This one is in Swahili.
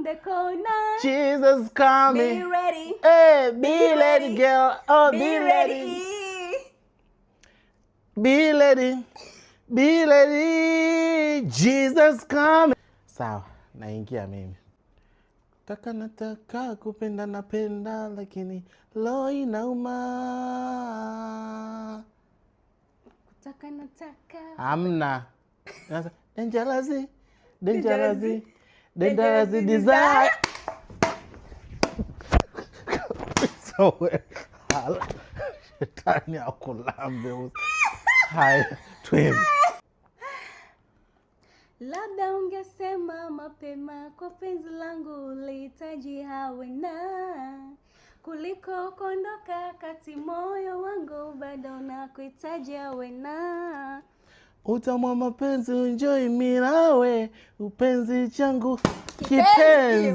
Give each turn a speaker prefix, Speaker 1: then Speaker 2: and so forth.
Speaker 1: the corner.
Speaker 2: Jesus coming.
Speaker 1: Be ready.
Speaker 2: Hey, be ready, girl. Oh, be
Speaker 1: ready.
Speaker 2: Be ready. Be ready. Jesus coming. Sawa, naingia mimi. Taka nataka kupenda napenda lakini lo inauma.
Speaker 1: Kutaka nataka.
Speaker 2: Hamna. Dangerously desire. So, shetani akulambe. Hai, twim.
Speaker 1: Labda ungesema mapema kwa penzi langu lihitaji hawe na kuliko kondoka kati moyo wangu bado nakuhitaji hawe na
Speaker 2: Utamwa mapenzi enjoy mirawe upenzi changu kipenzi.